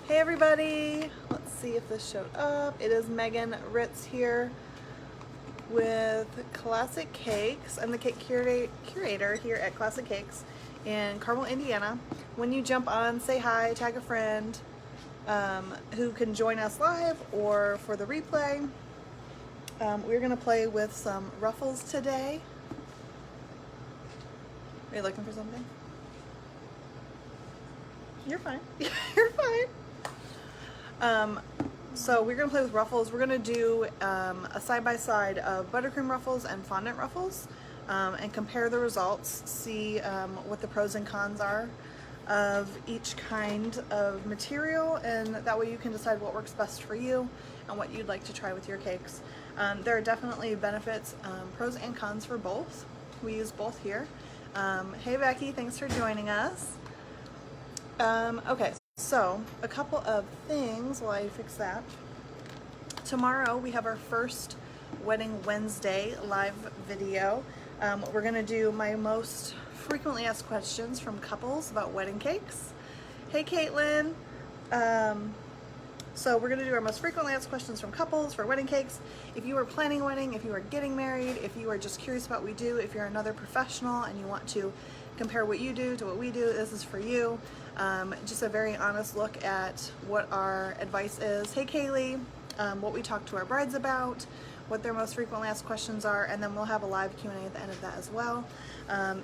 Hey everybody! Let's see if this showed up. It is Megan Ritz here with Classic Cakes. I'm the cake curator here at Classic Cakes in Carmel, Indiana. When you jump on, say hi, tag a friend who can join us live or for the replay. We're going to play with some ruffles today. Are you looking for something? You're fine. You're fine. So we're going to play with ruffles. We're going to do a side-by-side of Buttercream Ruffles and Fondant Ruffles and compare the results, see what the pros and cons are of each kind of material, and that way you can decide what works best for you and what you'd like to try with your cakes. There are definitely benefits, pros and cons for both. We use both here. Hey Becky, thanks for joining us. Okay, so a couple of things while I fix that. Tomorrow we have our first Wedding Wednesday live video. We're going to do my most frequently asked questions from couples about wedding cakes. Hey Caitlin! So we're going to do our most frequently asked questions from couples for wedding cakes. If you are planning a wedding, if you are getting married, if you are just curious about what we do, if you're another professional and you want to compare what you do to what we do, this is for you. Just a very honest look at what our advice is. Hey Kaylee, what we talk to our brides about, what their most frequently asked questions are, and then we'll have a live Q&A at the end of that as well.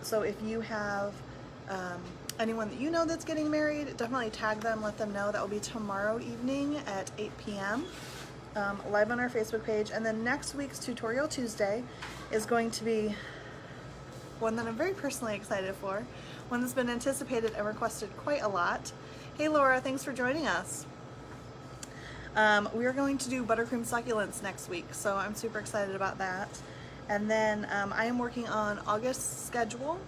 So if you have anyone that you know that's getting married, definitely tag them, let them know. That will be tomorrow evening at 8 p.m. Live on our Facebook page. And then next week's Tutorial Tuesday is going to be one that I'm very personally excited for, one that's been anticipated and requested quite a lot. Hey Laura, thanks for joining us. We are going to do buttercream succulents next week, so I'm super excited about that. And then I am working on August's schedule,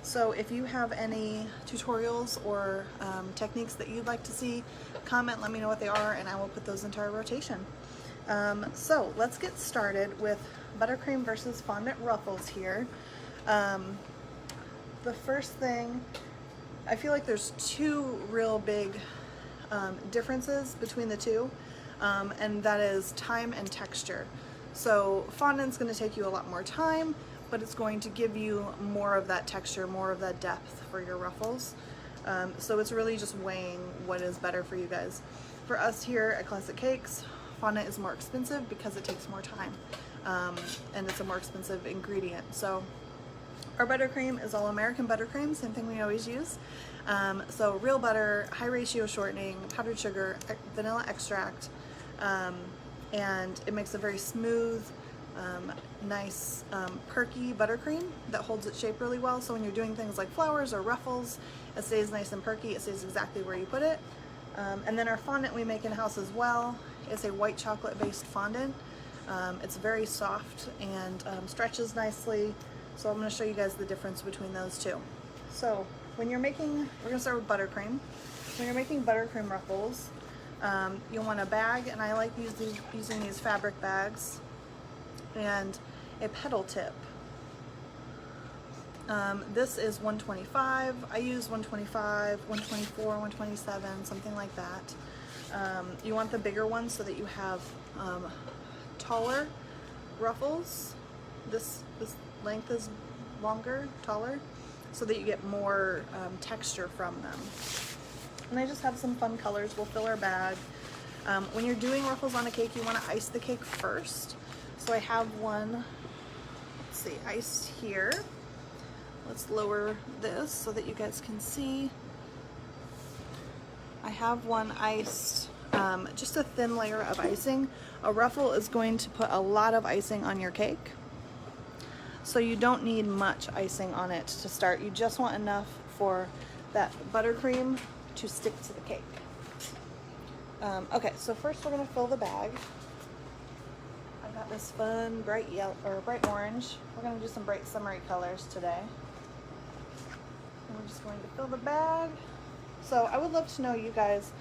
so if you have any tutorials or techniques that you'd like to see, comment, let me know what they are, and I will put those into our rotation. So let's get started with buttercream versus fondant ruffles here. The first thing, I feel like there's two real big differences between the two, and that is time and texture. So fondant's going to take you a lot more time, but it's going to give you more of that texture, more of that depth for your ruffles. So it's really just weighing what is better for you guys. For us here at Classic Cakes, fondant is more expensive because it takes more time, and it's a more expensive ingredient. So our buttercream is all American buttercream, same thing we always use. So real butter, high ratio shortening, powdered sugar, vanilla extract, and it makes a very smooth, nice, perky buttercream that holds its shape really well. So when you're doing things like flowers or ruffles, it stays nice and perky, it stays exactly where you put it. And then our fondant we make in-house as well. It's a white chocolate based fondant. It's very soft and stretches nicely. So I'm going to show you guys the difference between those two. So when you're making, we're going to start with buttercream. When you're making buttercream ruffles, you'll want a bag, and I like using these fabric bags, and a petal tip. This is 125. I use 125, 124, 127, something like that. You want the bigger one so that you have taller ruffles. This length is longer, taller, so that you get more texture from them. And I just have some fun colors. We'll fill our bag. When you're doing ruffles on a cake, you want to ice the cake first. So I have one, let's see, iced here. Let's lower this so that you guys can see. I have one iced, just a thin layer of icing. A ruffle is going to put a lot of icing on your cake, so you don't need much icing on it to start. You just want enough for that buttercream to stick to the cake. Okay, so first we're going to fill the bag. I've got this fun bright yellow or bright orange. We're going to do some bright summery colors today. And we're just going to fill the bag. So I would love to know, you guys,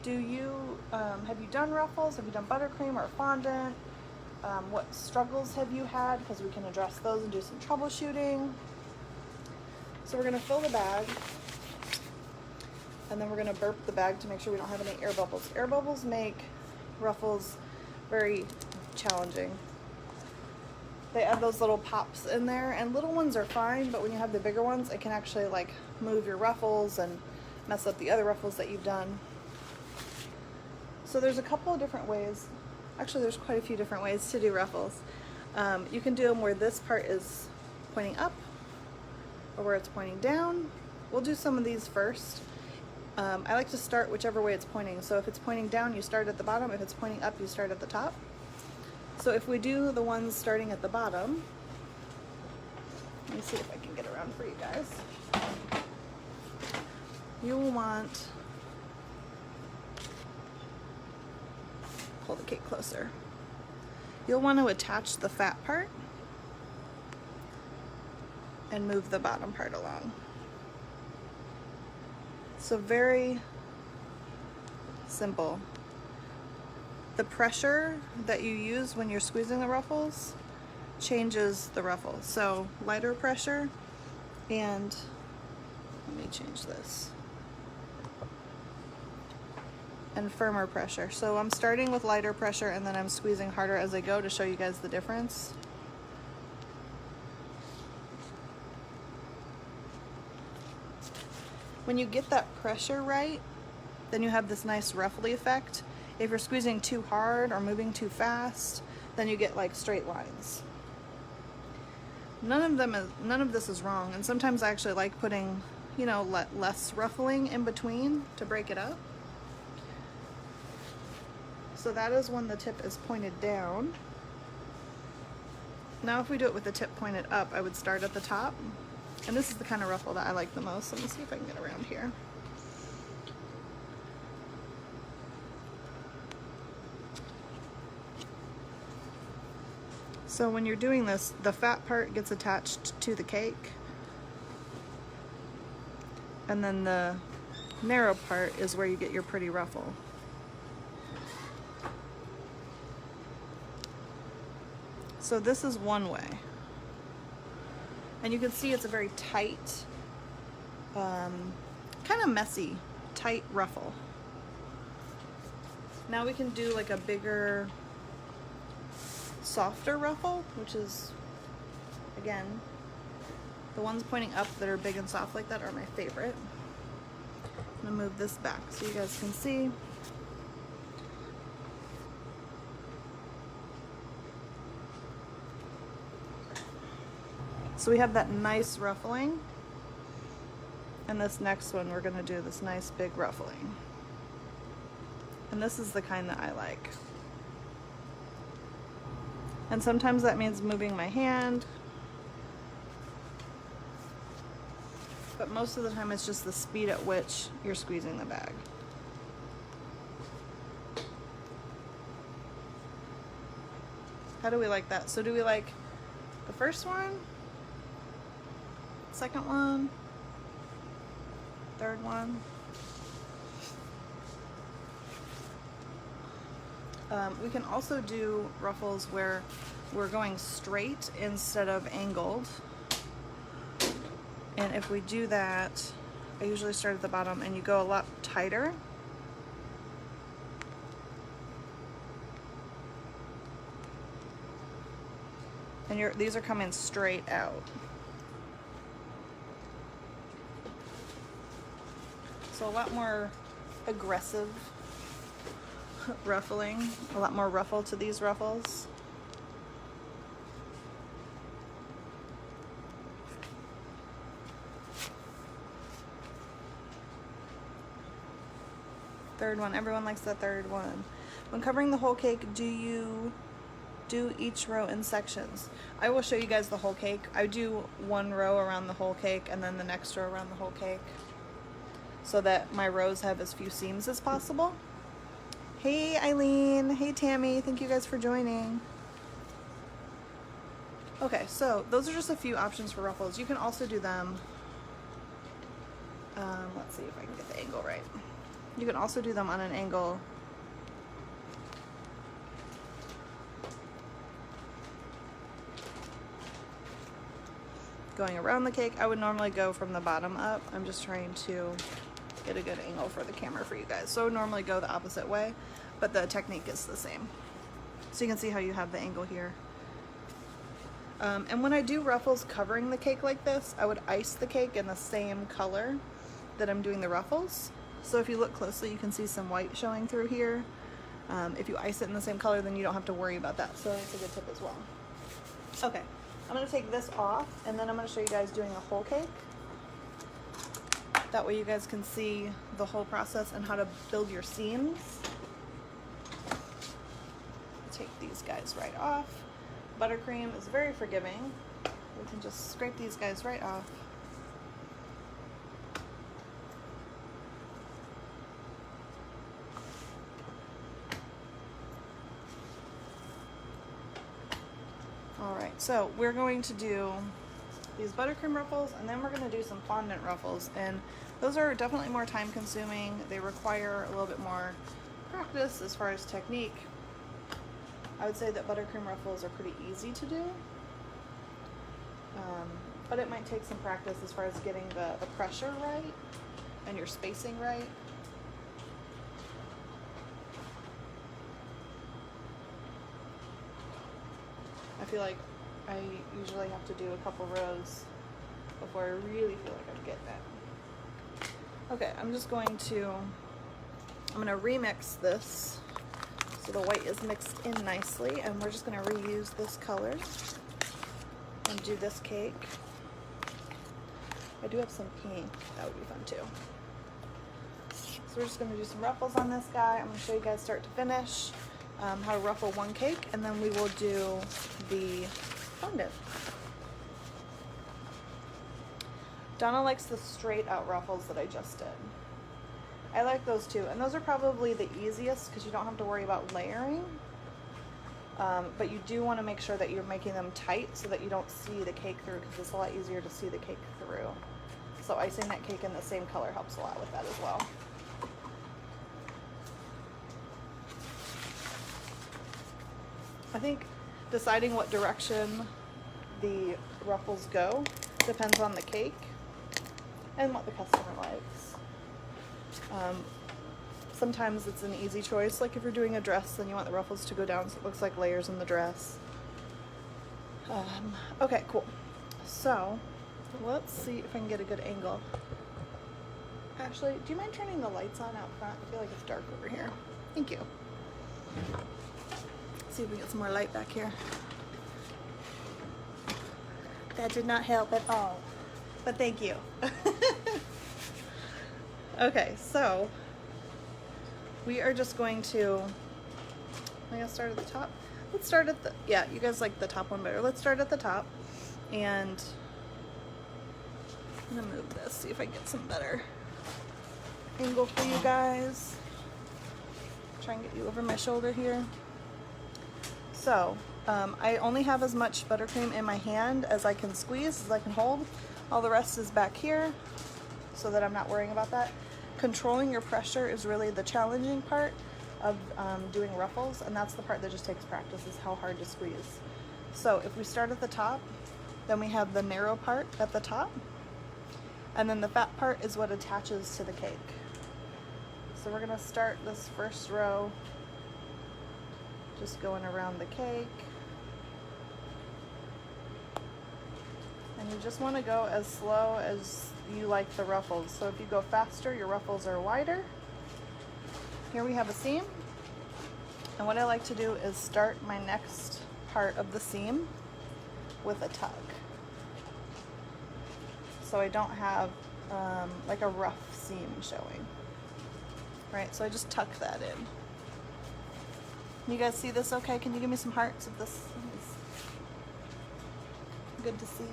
do you have you done ruffles? Have you done buttercream or fondant? What struggles have you had? Because we can address those and do some troubleshooting. So we're going to fill the bag. And then we're gonna burp the bag to make sure we don't have any air bubbles. Air bubbles make ruffles very challenging. They add those little pops in there, and little ones are fine, but when you have the bigger ones, it can actually like move your ruffles and mess up the other ruffles that you've done. So there's a couple of different ways. Actually, there's quite a few different ways to do ruffles. You can do them where this part is pointing up or where it's pointing down. We'll do some of these first. I like to start whichever way it's pointing. So if it's pointing down, you start at the bottom. If it's pointing up, you start at the top. So if we do the ones starting at the bottom, let me see if I can get around for you guys. You will want, pull the cake closer. You'll want to attach the fat part and move the bottom part along. So very simple. The pressure that you use when you're squeezing the ruffles changes the ruffle. So lighter pressure, and let me change this, and firmer pressure. So I'm starting with lighter pressure and then I'm squeezing harder as I go to show you guys the difference. When you get that pressure right, then you have this nice ruffly effect. If you're squeezing too hard or moving too fast, then you get like straight lines. None of this is wrong, and sometimes I actually like putting, you know, less ruffling in between to break it up. So that is when the tip is pointed down. Now if we do it with the tip pointed up, I would start at the top. And this is the kind of ruffle that I like the most. Let me see if I can get around here. So when you're doing this, the fat part gets attached to the cake, and then the narrow part is where you get your pretty ruffle. So this is one way. And you can see it's a very tight, kind of messy, tight ruffle. Now we can do like a bigger, softer ruffle, which is, again, the ones pointing up that are big and soft like that are my favorite. I'm gonna move this back so you guys can see. So we have that nice ruffling, and this next one we're gonna do this nice big ruffling. And this is the kind that I like. And sometimes that means moving my hand, but most of the time it's just the speed at which you're squeezing the bag. How do we like that? So do we like the first one, second one, third one? We can also do ruffles where we're going straight instead of angled. And if we do that, I usually start at the bottom and you go a lot tighter. And these are coming straight out. So a lot more aggressive ruffling, a lot more ruffle to these ruffles. Third one, everyone likes the third one. When covering the whole cake, do you do each row in sections? I will show you guys the whole cake. I do one row around the whole cake and then the next row around the whole cake, so that my rows have as few seams as possible. Hey Eileen, hey Tammy, thank you guys for joining. Okay, so those are just a few options for ruffles. You can also do them, let's see if I can get the angle right. You can also do them on an angle going around the cake. I would normally go from the bottom up. I'm just trying to get a good angle for the camera for you guys. So I would normally go the opposite way, but the technique is the same. So you can see how you have the angle here. And when I do ruffles covering the cake like this, I would ice the cake in the same color that I'm doing the ruffles. So if you look closely, you can see some white showing through here. If you ice it in the same color, then you don't have to worry about that. So that's a good tip as well. Okay, I'm gonna take this off, and then I'm gonna show you guys doing a whole cake. That way you guys can see the whole process and how to build your seams. Take these guys right off. Buttercream is very forgiving. We can just scrape these guys right off. Alright, so we're going to do these buttercream ruffles, and then we're going to do some fondant ruffles, and those are definitely more time consuming. They require a little bit more practice as far as technique. I would say that buttercream ruffles are pretty easy to do, but it might take some practice as far as getting the pressure right and your spacing right. I feel like I usually have to do a couple rows before I really feel like I'm getting it. Okay, I'm gonna remix this so the white is mixed in nicely, and we're just gonna reuse this color and do this cake. I do have some pink, that would be fun too. So we're just gonna do some ruffles on this guy. I'm gonna show you guys start to finish how to ruffle one cake, and then we will do the fondant. Donna likes the straight out ruffles that I just did. I like those too, and those are probably the easiest because you don't have to worry about layering, but you do want to make sure that you're making them tight so that you don't see the cake through, because it's a lot easier to see the cake through. So icing that cake in the same color helps a lot with that as well. I think deciding what direction the ruffles go depends on the cake and what the customer likes. Sometimes it's an easy choice, like if you're doing a dress, then you want the ruffles to go down so it looks like layers in the dress. Okay, cool. So let's see if I can get a good angle. Actually, do you mind turning the lights on out front? I feel like it's dark over here. Thank you. See if we get some more light back here. That did not help at all, but thank you. Okay, so we are just going to, I gotta start at the top. Let's start at the, yeah, you guys like the top one better. Let's start at the top, and I'm gonna move this, see if I get some better angle for you guys. Try and get you over my shoulder here. So I only have as much buttercream in my hand as I can squeeze, as I can hold. All the rest is back here so that I'm not worrying about that. Controlling your pressure is really the challenging part of doing ruffles, and that's the part that just takes practice, is how hard to squeeze. So if we start at the top, then we have the narrow part at the top, and then the fat part is what attaches to the cake. So we're gonna start this first row just going around the cake. And you just want to go as slow as you like the ruffles. So if you go faster, your ruffles are wider. Here we have a seam. And what I like to do is start my next part of the seam with a tug. So I don't have like a rough seam showing. Right, so I just tuck that in. You guys see this okay? Can you give me some hearts if this is good to see?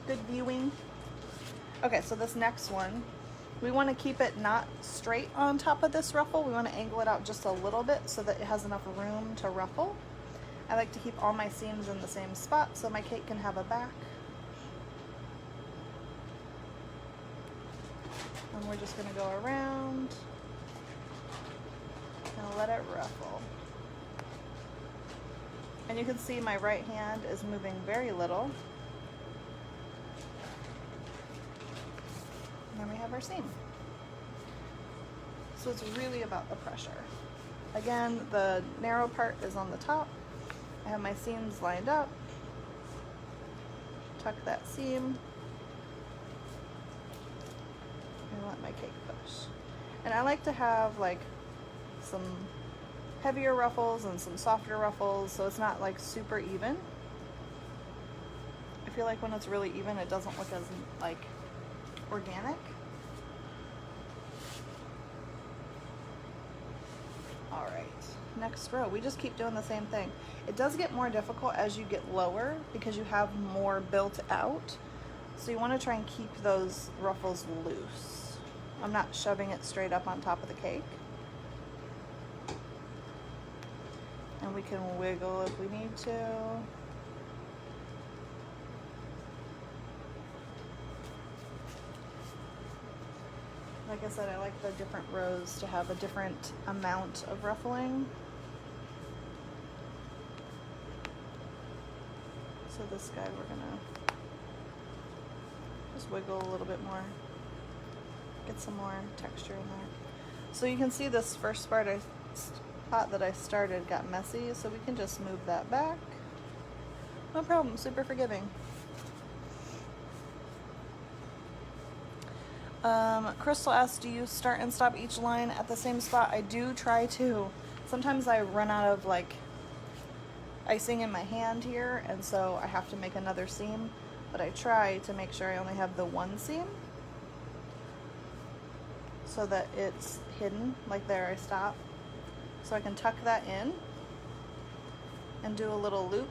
Good viewing. Okay, so this next one, we want to keep it not straight on top of this ruffle. We want to angle it out just a little bit so that it has enough room to ruffle. I like to keep all my seams in the same spot so my cake can have a back. And we're just going to go around and let it ruffle. And you can see my right hand is moving very little. And then we have our seam. So it's really about the pressure. Again, the narrow part is on the top. I have my seams lined up. Tuck that seam. And let my cake push. And I like to have like some heavier ruffles and some softer ruffles, so it's not like super even. I feel like when it's really even, it doesn't look as like organic. All right, next row. We just keep doing the same thing. It does get more difficult as you get lower because you have more built out. So you want to try and keep those ruffles loose. I'm not shoving it straight up on top of the cake. And we can wiggle if we need to. Like I said, I like the different rows to have a different amount of ruffling. So this guy, we're gonna just wiggle a little bit more, get some more texture in there. So you can see this first spot that I started got messy, so we can just move that back. No problem, super forgiving. Crystal asks, do you start and stop each line at the same spot? I do try to. Sometimes I run out of like icing in my hand here, and so I have to make another seam, but I try to make sure I only have the one seam so that it's hidden. Like there, I stop. So I can tuck that in and do a little loop,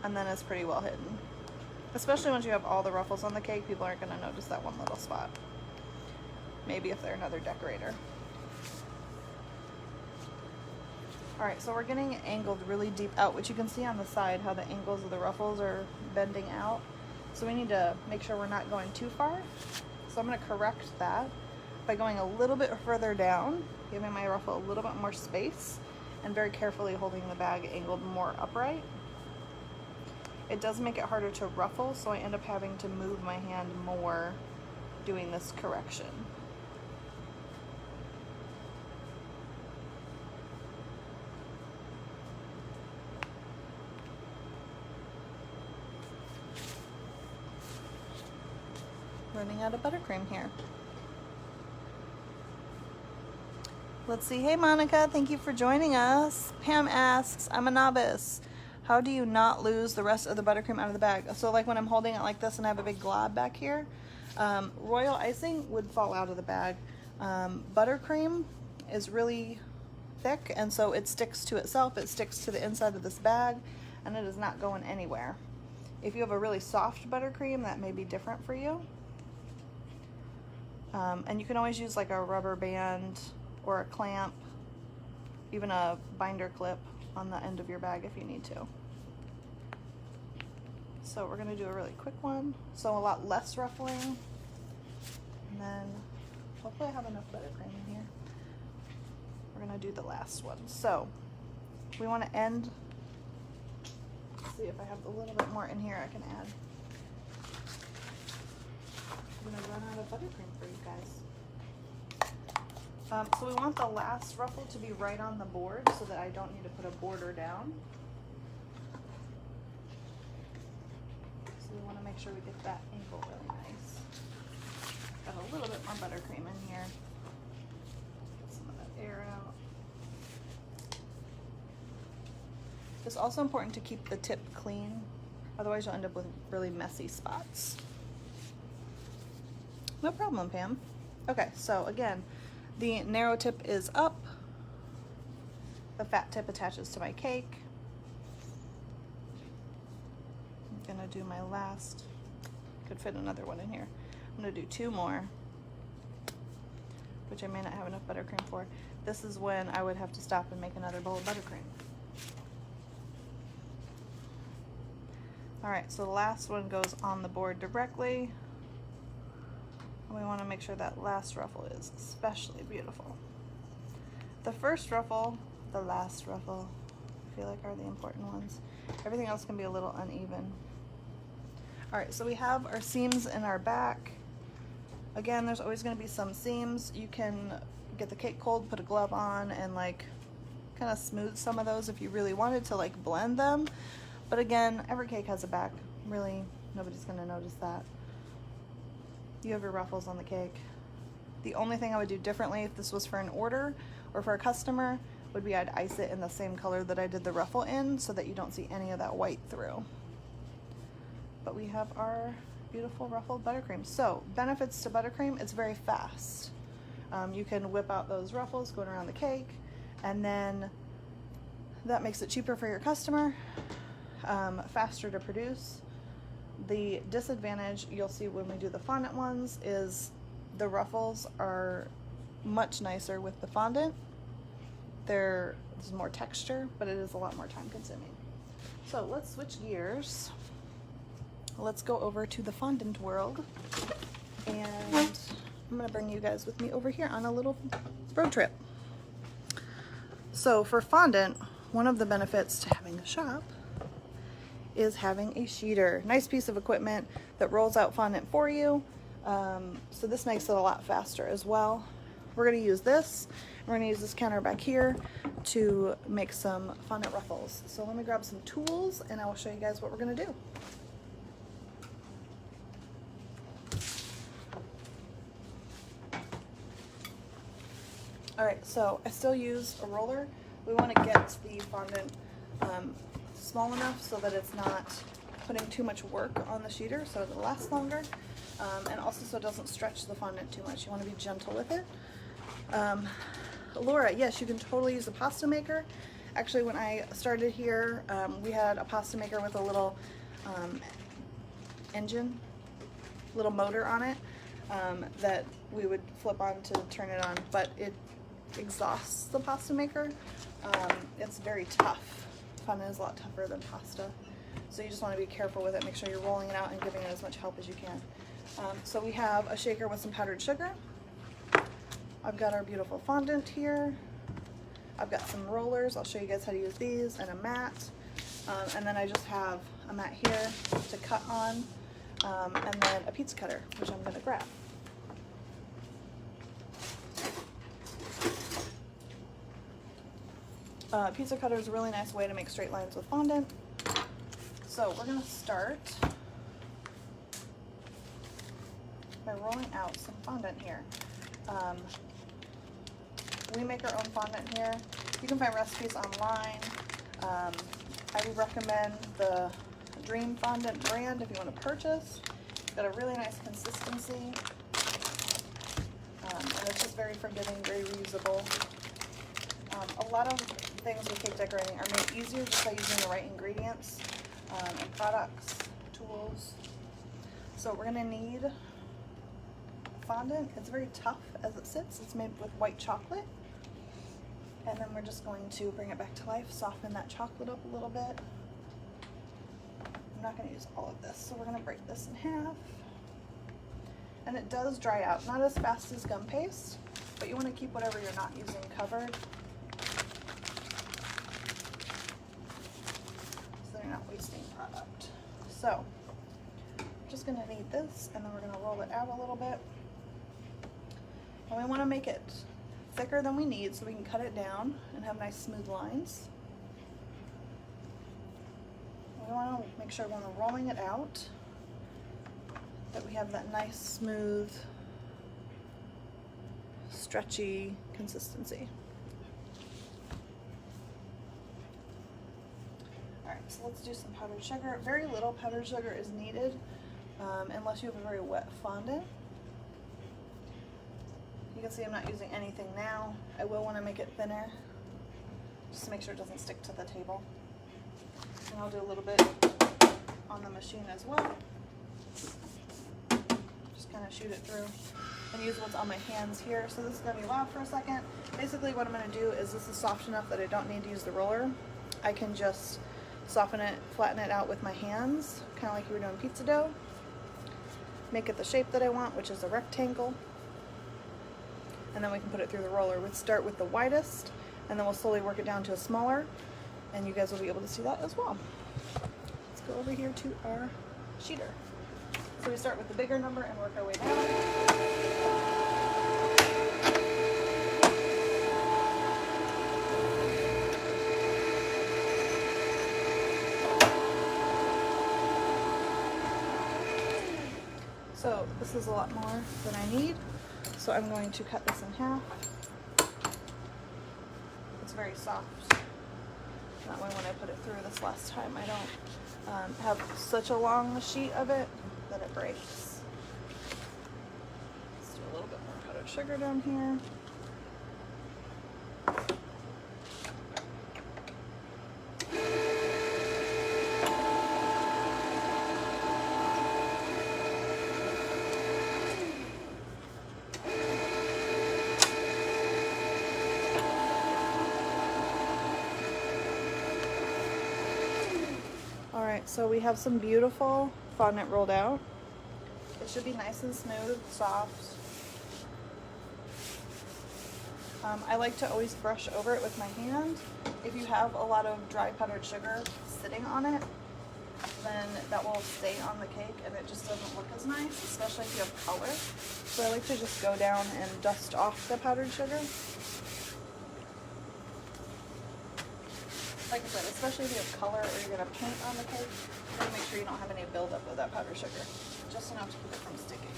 and then it's pretty well hidden. Especially once you have all the ruffles on the cake, people aren't going to notice that one little spot. Maybe if they're another decorator. Alright, so we're getting it angled really deep out, which you can see on the side how the angles of the ruffles are bending out. So we need to make sure we're not going too far. So I'm going to correct that by going a little bit further down, giving my ruffle a little bit more space, and very carefully holding the bag angled more upright. It does make it harder to ruffle, so I end up having to move my hand more doing this correction. Running out of buttercream here. Let's see. Hey Monica, thank you for joining us. Pam asks, I'm a novice. How do you not lose the rest of the buttercream out of the bag? So like when I'm holding it like this and I have a big glob back here, royal icing would fall out of the bag. Buttercream is really thick, and so it sticks to itself. It sticks to the inside of this bag, and it is not going anywhere. If you have a really soft buttercream, that may be different for you. And you can always use like a rubber band or a clamp, even a binder clip on the end of your bag if you need to. So we're gonna do a really quick one, so a lot less ruffling, and then hopefully I have enough buttercream in here. We're gonna do the last one. So we want to end, let's see if I have a little bit more in here I can add. I'm gonna run out of buttercream for you guys. So we want the last ruffle to be right on the board so that I don't need to put a border down. So we want to make sure we get that angle really nice. Got a little bit more buttercream in here. Get some of that air out. It's also important to keep the tip clean, otherwise you'll end up with really messy spots. No problem, Pam. Okay, so again, the narrow tip is up. The fat tip attaches to my cake. I'm gonna do my last, could fit another one in here. I'm gonna do two more, which I may not have enough buttercream for. This is when I would have to stop and make another bowl of buttercream. All right, so the last one goes on the board directly. We want to make sure that last ruffle is especially beautiful. The first ruffle, the last ruffle, I feel like are the important ones. Everything else can be a little uneven. All right, so we have our seams in our back. Again, there's always going to be some seams. You can get the cake cold, put a glove on, and like kind of smooth some of those if you really wanted to like blend them. But again, every cake has a back. Really, nobody's going to notice that. You have your ruffles on the cake. The only thing I would do differently if this was for an order or for a customer would be I'd ice it in the same color that I did the ruffle in so that you don't see any of that white through. But we have our beautiful ruffled buttercream. So benefits to buttercream, it's very fast. You can whip out those ruffles going around the cake, and then that makes it cheaper for your customer, faster to produce. The disadvantage you'll see when we do the fondant ones is the ruffles are much nicer with the fondant. There's more texture, but it is a lot more time consuming. So let's switch gears. Let's go over to the fondant world, and I'm gonna bring you guys with me over here on a little road trip. So for fondant, one of the benefits to having a shop is having a sheeter. Nice piece of equipment that rolls out fondant for you. So this makes it a lot faster as well. We're gonna use this. We're gonna use this counter back here to make some fondant ruffles. So let me grab some tools and I will show you guys what we're gonna do. All right, so I still use a roller. We want to get the fondant small enough so that it's not putting too much work on the sheeter so it'll last longer, and also so it doesn't stretch the fondant too much. You want to be gentle with it. Laura, yes, you can totally use a pasta maker. Actually, when I started here, we had a pasta maker with a little engine, little motor on it that we would flip on to turn it on, but it exhausts the pasta maker. It's very tough. Fondant is a lot tougher than pasta, so you just want to be careful with it. Make sure you're rolling it out and giving it as much help as you can. So we have a shaker with some powdered sugar. I've got our beautiful fondant here. I've got some rollers. I'll show you guys how to use these, and a mat. And then I just have a mat here to cut on, and then a pizza cutter, which I'm going to grab. Pizza cutter is a really nice way to make straight lines with fondant. So we're going to start by rolling out some fondant here. We make our own fondant here. You can find recipes online. I would recommend the Dream Fondant brand if you want to purchase. It's got a really nice consistency, and it's just very forgiving, very reusable. A lot of things with cake decorating are made easier just by using the right ingredients and products, tools. So we're going to need fondant. It's very tough as it sits. It's made with white chocolate. And then we're just going to bring it back to life, soften that chocolate up a little bit. I'm not going to use all of this, so we're going to break this in half. And it does dry out, not as fast as gum paste, but you want to keep whatever you're not using covered, so they're not wasting product. So we're just going to knead this, and then we're going to roll it out a little bit. And we want to make it thicker than we need so we can cut it down and have nice smooth lines. We want to make sure when we're rolling it out that we have that nice smooth stretchy consistency. Alright, so let's do some powdered sugar. Very little powdered sugar is needed unless you have a very wet fondant. You can see I'm not using anything now. I will want to make it thinner just to make sure it doesn't stick to the table. And I'll do a little bit on the machine as well. Just kind of shoot it through and use what's on my hands here. So this is going to be loud for a second. Basically what I'm going to do is this is soft enough that I don't need to use the roller. I can just soften it, flatten it out with my hands, kind of like you were doing pizza dough. Make it the shape that I want, which is a rectangle. And then we can put it through the roller. We'd start with the widest, and then we'll slowly work it down to a smaller, and you guys will be able to see that as well. Let's go over here to our sheeter. So we start with the bigger number and work our way down. So this is a lot more than I need, so I'm going to cut this in half. It's very soft. That way when I put it through this last time, I don't have such a long sheet of it that it breaks. Let's do a little bit more powdered sugar down here. Alright, so we have some beautiful fondant rolled out. It should be nice and smooth, soft. I like to always brush over it with my hand. If you have a lot of dry powdered sugar sitting on it, then that will stay on the cake and it just doesn't look as nice, especially if you have color. So I like to just go down and dust off the powdered sugar. Like I said, especially if you have color or you're going to paint on the cake, you want to make sure you don't have any buildup of that powdered sugar. Just enough to keep it from sticking.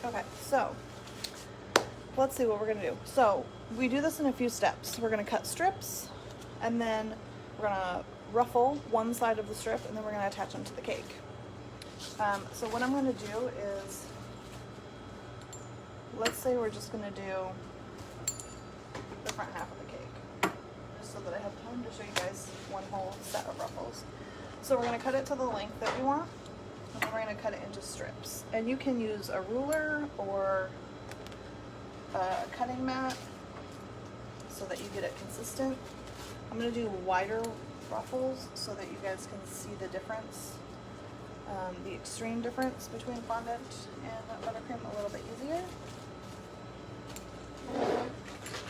Okay, so let's see what we're going to do. So we do this in a few steps. We're going to cut strips, and then we're going to ruffle one side of the strip, and then we're going to attach them to the cake. So what I'm going to do is, let's say we're just going to do the front half of the cake, just so that I have time to show you guys one whole set of ruffles. So we're going to cut it to the length that we want, and then we're going to cut it into strips. And you can use a ruler or a cutting mat so that you get it consistent. I'm going to do wider ruffles so that you guys can see the difference. The extreme difference between fondant and buttercream a little bit easier.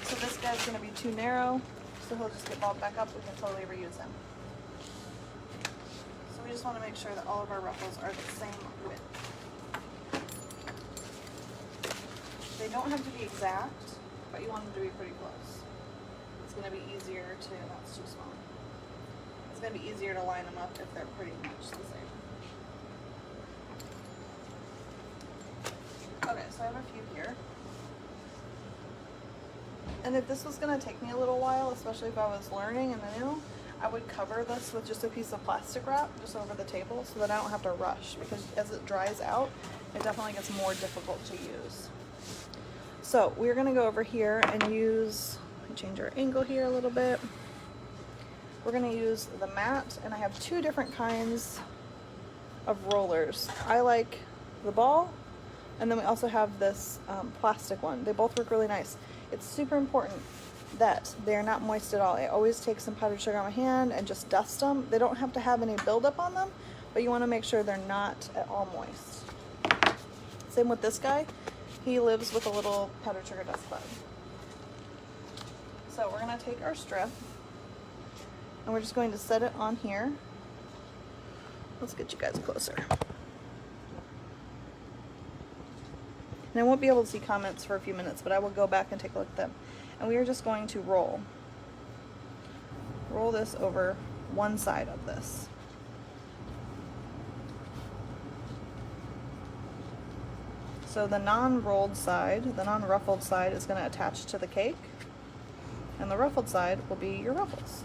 So this guy's going to be too narrow, so he'll just get balled back up. We can totally reuse him. So we just want to make sure that all of our ruffles are the same width. They don't have to be exact, but you want them to be pretty close. It's going to be easier to, that's too small. It's going to be easier to line them up if they're pretty much the same. Okay, so I have a few here. And if this was going to take me a little while, especially if I was learning and new, I would cover this with just a piece of plastic wrap just over the table so that I don't have to rush, because as it dries out, it definitely gets more difficult to use. So we're going to go over here and use, change our angle here a little bit. We're going to use the mat, and I have two different kinds of rollers. I like the ball, and then we also have this plastic one. They both work really nice. It's super important that they're not moist at all. I always take some powdered sugar on my hand and just dust them. They don't have to have any buildup on them, but you want to make sure they're not at all moist. Same with this guy. He lives with a little powdered sugar dust cloud. So we're going to take our strip, and we're just going to set it on here. Let's get you guys closer. And I won't be able to see comments for a few minutes, but I will go back and take a look at them. And we are just going to roll this over one side of this. So the non-rolled side, the non-ruffled side, is going to attach to the cake, and the ruffled side will be your ruffles.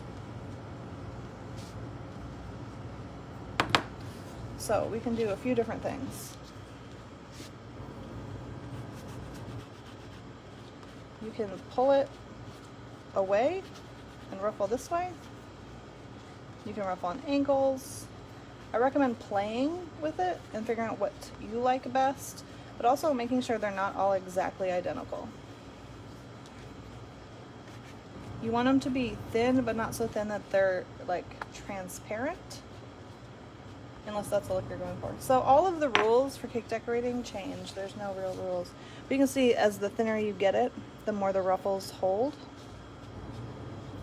So we can do a few different things. You can pull it away and ruffle this way. You can ruffle on angles. I recommend playing with it and figuring out what you like best, but also making sure they're not all exactly identical. You want them to be thin, but not so thin that they're like transparent. unless that's the look you're going for. So all of the rules for cake decorating change. There's no real rules. But you can see as the thinner you get it, the more the ruffles hold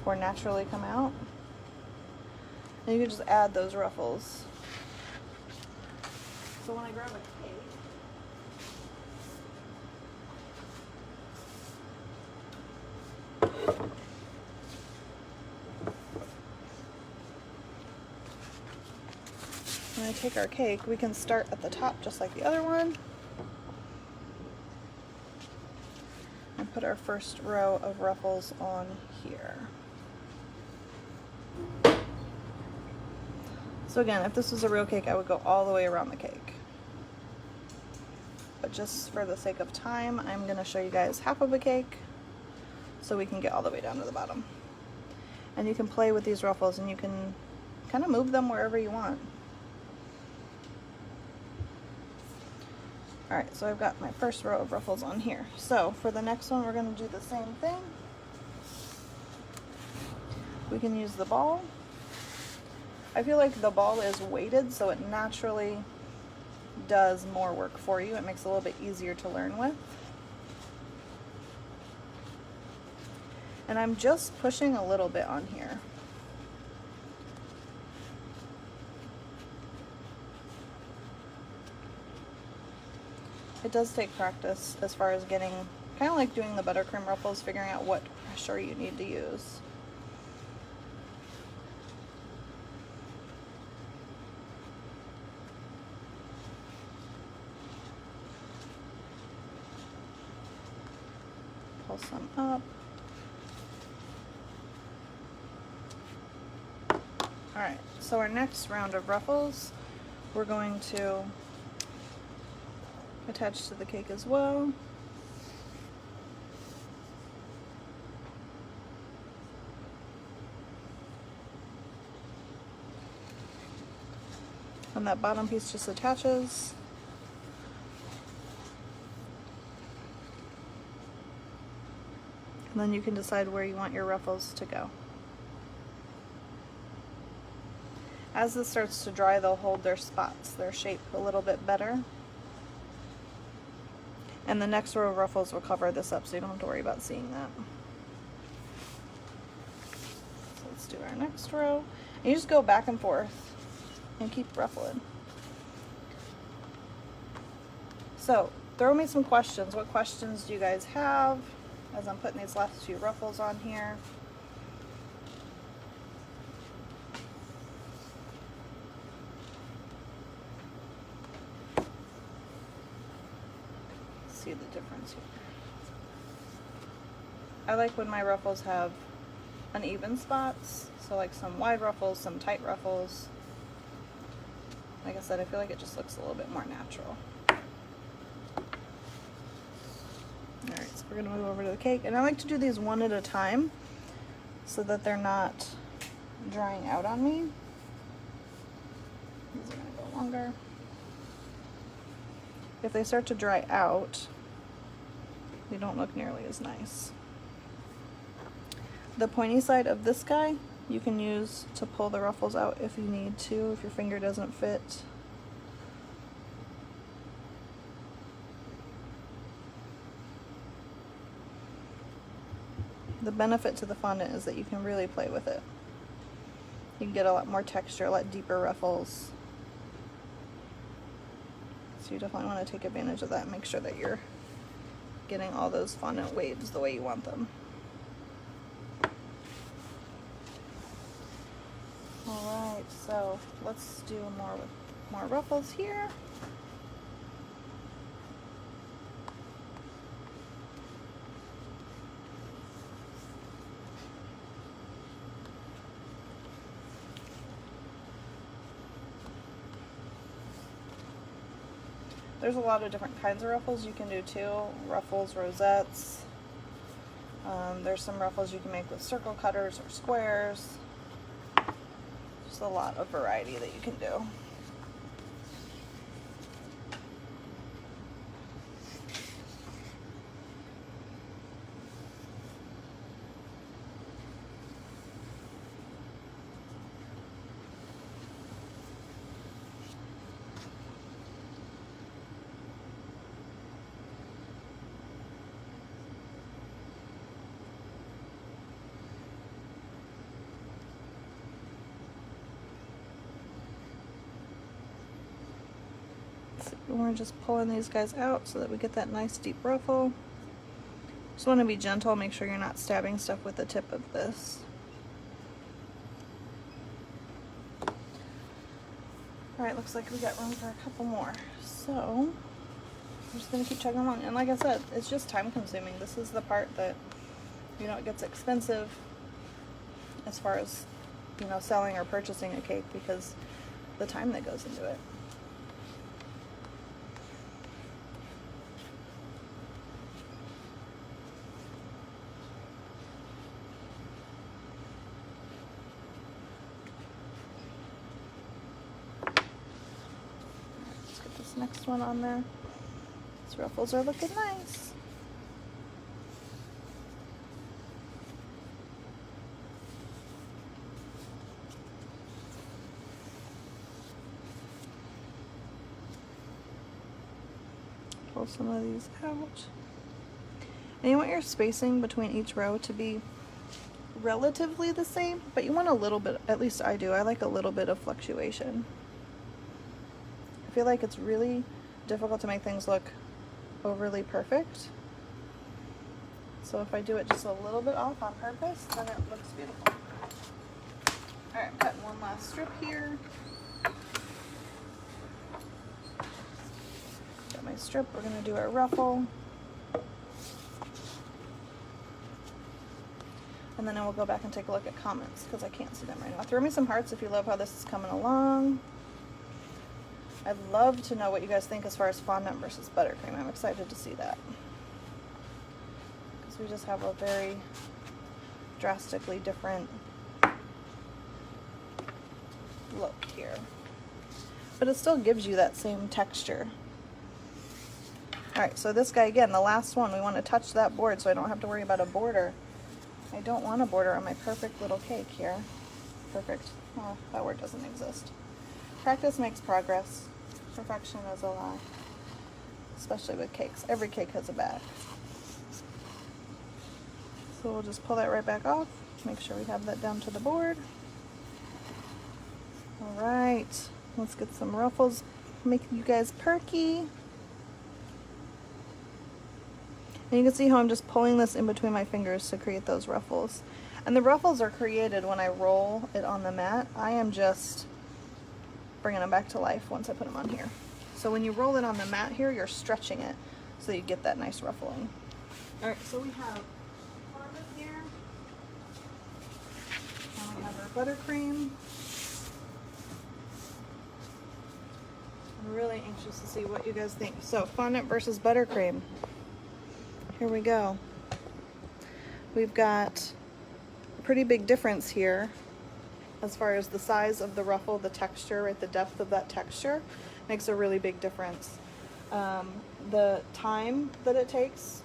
or naturally come out. And you can just add those ruffles. So when I grab a cake, when I take our cake, we can start at the top just like the other one and put our first row of ruffles on here. So again, if this was a real cake, I would go all the way around the cake. But just for the sake of time, I'm going to show you guys half of a cake so we can get all the way down to the bottom. And you can play with these ruffles and you can kind of move them wherever you want. Alright, so I've got my first row of ruffles on here. So for the next one, we're going to do the same thing. We can use the ball. I feel like the ball is weighted, so it naturally does more work for you. It makes it a little bit easier to learn with. And I'm just pushing a little bit on here. It does take practice as far as getting, kind of like doing the buttercream ruffles, figuring out what pressure you need to use. Pull some up. Alright, so our next round of ruffles, we're going to attach to the cake as well. And that bottom piece just attaches. And then you can decide where you want your ruffles to go. As this starts to dry, they'll hold their spots, their shape a little bit better. And the next row of ruffles will cover this up, so you don't have to worry about seeing that. So let's do our next row. And you just go back and forth and keep ruffling. So throw me some questions. What questions do you guys have as I'm putting these last few ruffles on here? See the difference here. I like when my ruffles have uneven spots, so like some wide ruffles, some tight ruffles. Like I said, I feel like it just looks a little bit more natural. Alright, so we're going to move over to the cake, and I like to do these one at a time so that they're not drying out on me. These are going to go longer. If they start to dry out, they don't look nearly as nice. The pointy side of this guy you can use to pull the ruffles out if you need to, if your finger doesn't fit. The benefit to the fondant is that you can really play with it. You can get a lot more texture, a lot deeper ruffles. So you definitely want to take advantage of that and make sure that you're getting all those fondant waves the way you want them. Alright, so let's do more ruffles here. There's a lot of different kinds of ruffles you can do too. Ruffles, rosettes. There's some ruffles you can make with circle cutters or squares. Just a lot of variety that you can do. And we're just pulling these guys out so that we get that nice deep ruffle. Just want to be gentle, make sure you're not stabbing stuff with the tip of this. Alright, looks like we got room for a couple more. So, I'm just going to keep chugging along. And like I said, it's just time consuming. This is the part that, you know, it gets expensive as far as, you know, selling or purchasing a cake, because the time that goes into it. Let's get this next one on there. These ruffles are looking nice. Pull some of these out. And you want your spacing between each row to be relatively the same, but you want a little bit, at least I do, I like a little bit of fluctuation. I feel like it's really difficult to make things look overly perfect. So if I do it just a little bit off on purpose, then it looks beautiful. Alright, I'm cutting one last strip here. Got my strip, we're going to do our ruffle. And then I will go back and take a look at comments because I can't see them right now. Throw me some hearts if you love how this is coming along. I'd love to know what you guys think as far as fondant versus buttercream. I'm excited to see that. Because we just have a very drastically different look here. But it still gives you that same texture. Alright, so this guy again, the last one, we want to touch that board so I don't have to worry about a border. I don't want a border on my perfect little cake here. Perfect. Oh, that word doesn't exist. Practice makes progress. Perfection is a lie. Especially with cakes. Every cake has a back. So we'll just pull that right back off. Make sure we have that down to the board. Alright. Let's get some ruffles. Make you guys perky. And you can see how I'm just pulling this in between my fingers to create those ruffles. And the ruffles are created when I roll it on the mat. I am just bringing them back to life once I put them on here. So when you roll it on the mat here, you're stretching it so you get that nice ruffling. Alright, so we have Carmel here. And we have our buttercream. I'm really anxious to see what you guys think. So fondant versus buttercream. Here we go. We've got a pretty big difference here as far as the size of the ruffle, the texture, right? The depth of that texture makes a really big difference. The time that it takes,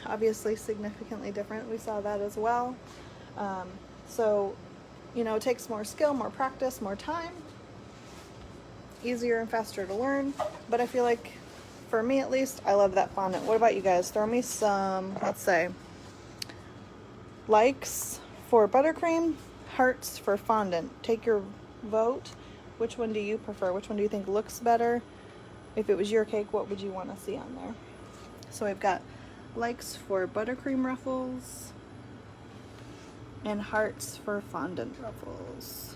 obviously significantly different. We saw that as well. So, you know, it takes more skill, more practice, more time. Easier and faster to learn. But I feel like, for me at least, I love that fondant. What about you guys? Throw me some, let's say, likes for buttercream, hearts for fondant. Take your vote. Which one do you prefer? Which one do you think looks better? If it was your cake, what would you want to see on there? So I've got likes for buttercream ruffles and hearts for fondant ruffles.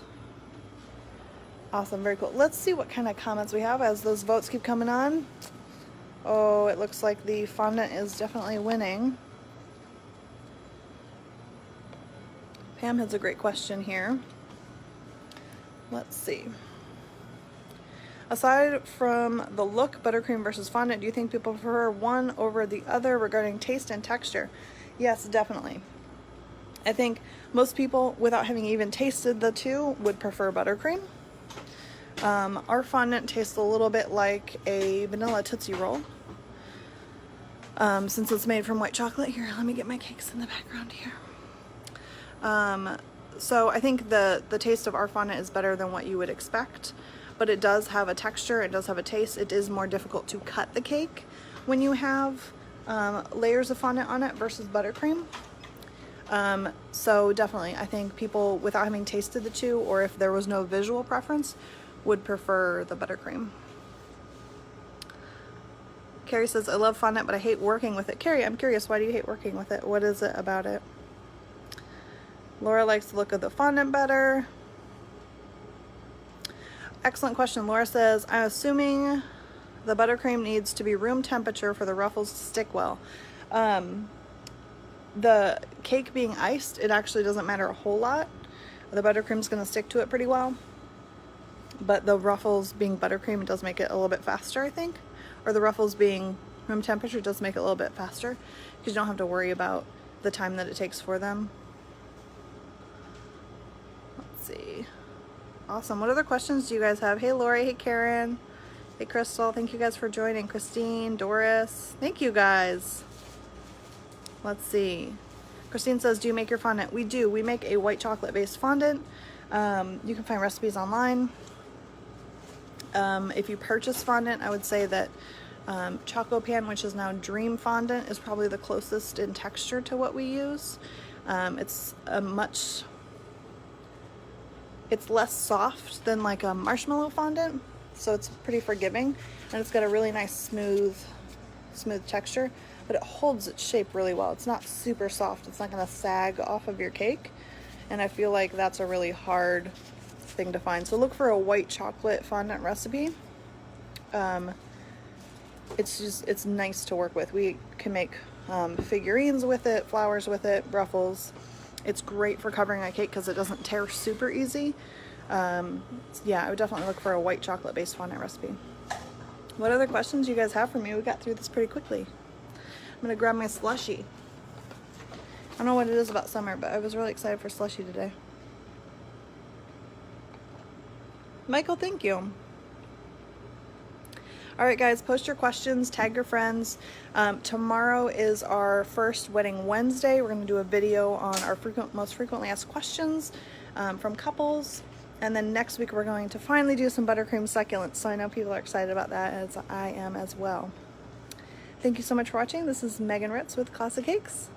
Awesome, very cool. Let's see what kind of comments we have as those votes keep coming on. Oh, it looks like the fondant is definitely winning. Pam has a great question here. Let's see. Aside from the look, buttercream versus fondant, do you think people prefer one over the other regarding taste and texture? Yes, definitely. I think most people, without having even tasted the two, would prefer buttercream. Our fondant tastes a little bit like a vanilla Tootsie Roll. Since it's made from white chocolate. Here, let me get my cakes in the background here. So I think the taste of our fondant is better than what you would expect, but it does have a texture, it does have a taste. It is more difficult to cut the cake when you have layers of fondant on it versus buttercream. So definitely, I think people, without having tasted the two, or if there was no visual preference, would prefer the buttercream. Carrie says, I love fondant, but I hate working with it. Carrie, I'm curious, why do you hate working with it? What is it about it? Laura likes the look of the fondant better. Excellent question. Laura says, I'm assuming the buttercream needs to be room temperature for the ruffles to stick well. The cake being iced, it actually doesn't matter a whole lot. The buttercream's going to stick to it pretty well. But the ruffles being buttercream, it does make it a little bit faster, I think. Or the ruffles being room temperature does make it a little bit faster, because you don't have to worry about the time that it takes for them. Let's see. Awesome. What other questions do you guys have? Hey Lori, hey Karen, hey Crystal, thank you guys for joining. Christine, Doris, thank you guys. Let's see. Christine says, do you make your fondant? We do. We make a white chocolate based fondant. You can find recipes online. If you purchase fondant, I would say that Choco Pan, which is now Dream Fondant, is probably the closest in texture to what we use. It's less soft than like a marshmallow fondant, so it's pretty forgiving, and it's got a really nice smooth texture, but it holds its shape really well. It's not super soft. It's not going to sag off of your cake, and I feel like that's a really hard thing to find. So look for a white chocolate fondant recipe. It's nice to work with. We can make figurines with it, flowers with it, ruffles. It's great for covering a cake because it doesn't tear super easy. Yeah, I would definitely look for a white chocolate based fondant recipe. What other questions you guys have for me? We got through this pretty quickly. I'm gonna grab my slushie. I don't know what it is about summer, but I was really excited for slushie today. Michael, thank you. All right, guys, post your questions, tag your friends. Tomorrow is our first Wedding Wednesday. We're going to do a video on our most frequently asked questions from couples. And then next week, we're going to finally do some buttercream succulents. So I know people are excited about that, as I am as well. Thank you so much for watching. This is Megan Ritz with Classic Cakes.